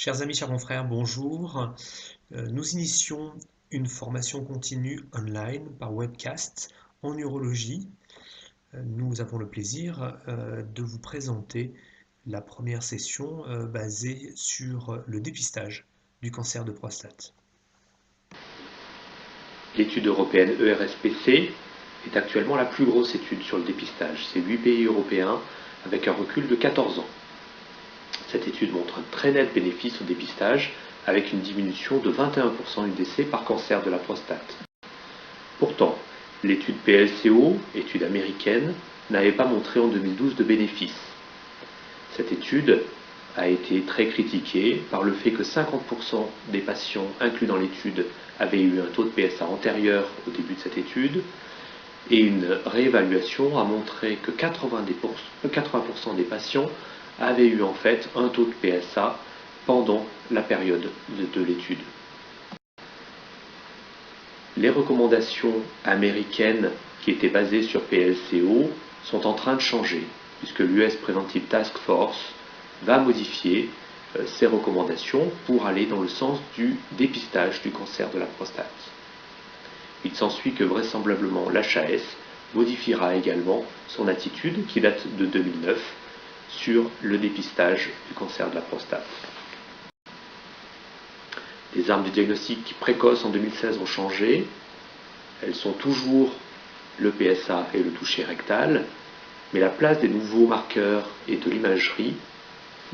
Chers amis, chers confrères, bonjour. Nous initions une formation continue online par webcast en urologie. Nous avons le plaisir de vous présenter la première session basée sur le dépistage du cancer de prostate. L'étude européenne ERSPC est actuellement la plus grosse étude sur le dépistage. C'est 8 pays européens avec un recul de 14 ans. Cette étude montre un très net bénéfice au dépistage avec une diminution de 21% du décès par cancer de la prostate. Pourtant, l'étude PLCO, étude américaine, n'avait pas montré en 2012 de bénéfice. Cette étude a été très critiquée par le fait que 50% des patients inclus dans l'étude avaient eu un taux de PSA antérieur au début de cette étude, et une réévaluation a montré que 80% des patients avaient eu en fait un taux de PSA pendant la période de l'étude. Les recommandations américaines qui étaient basées sur PLCO sont en train de changer, puisque l'US Preventive Task Force va modifier ses recommandations pour aller dans le sens du dépistage du cancer de la prostate. Il s'ensuit que vraisemblablement l'HAS modifiera également son attitude, qui date de 2009, sur le dépistage du cancer de la prostate. Les armes du diagnostic précoce en 2016 ont changé. Elles sont toujours le PSA et le toucher rectal, mais la place des nouveaux marqueurs et de l'imagerie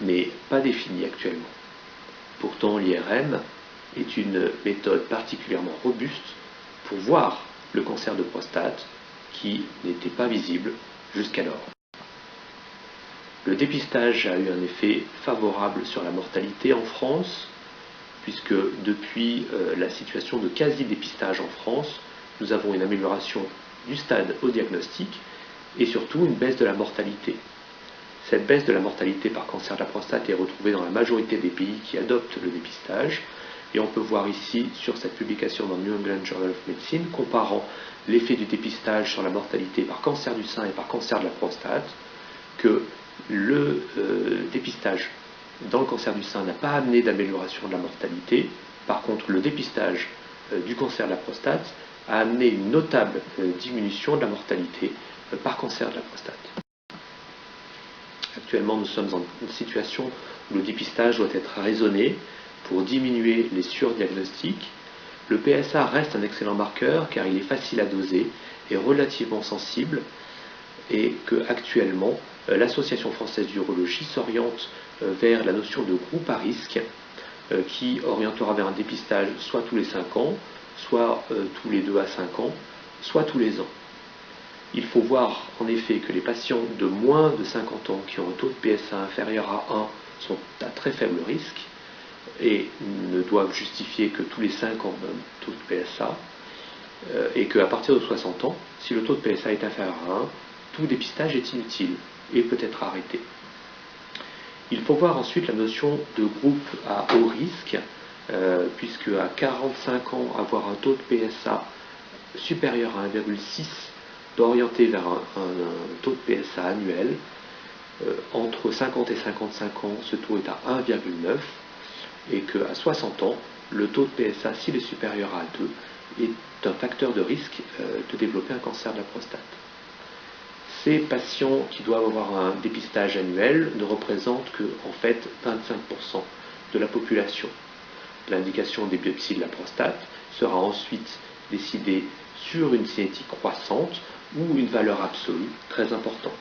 n'est pas définie actuellement. Pourtant, l'IRM est une méthode particulièrement robuste pour voir le cancer de prostate qui n'était pas visible jusqu'alors. Le dépistage a eu un effet favorable sur la mortalité en France, puisque depuis la situation de quasi-dépistage en France, nous avons une amélioration du stade au diagnostic et surtout une baisse de la mortalité. Cette baisse de la mortalité par cancer de la prostate est retrouvée dans la majorité des pays qui adoptent le dépistage, et on peut voir ici sur cette publication dans New England Journal of Medicine, comparant l'effet du dépistage sur la mortalité par cancer du sein et par cancer de la prostate, que le dépistage dans le cancer du sein n'a pas amené d'amélioration de la mortalité. Par contre, le dépistage du cancer de la prostate a amené une notable diminution de la mortalité par cancer de la prostate. Actuellement, nous sommes dans une situation où le dépistage doit être raisonné pour diminuer les surdiagnostics. Le PSA reste un excellent marqueur car il est facile à doser et relativement sensible, et que actuellement l'Association française d'urologie s'oriente vers la notion de groupe à risque qui orientera vers un dépistage soit tous les 5 ans, soit tous les 2 à 5 ans, soit tous les ans. Il faut voir en effet que les patients de moins de 50 ans qui ont un taux de PSA inférieur à 1 sont à très faible risque et ne doivent justifier que tous les 5 ans un taux de PSA, et qu'à partir de 60 ans, si le taux de PSA est inférieur à 1, tout dépistage est inutile et peut être arrêté. Il faut voir ensuite la notion de groupe à haut risque, puisque à 45 ans, avoir un taux de PSA supérieur à 1,6 doit orienter vers un taux de PSA annuel. Entre 50 et 55 ans, ce taux est à 1,9, et qu'à 60 ans, le taux de PSA, s'il est supérieur à 2, est un facteur de risque de développer un cancer de la prostate. Ces patients qui doivent avoir un dépistage annuel ne représentent que en fait 25% de la population. L'indication des biopsies de la prostate sera ensuite décidée sur une cinétique croissante ou une valeur absolue très importante.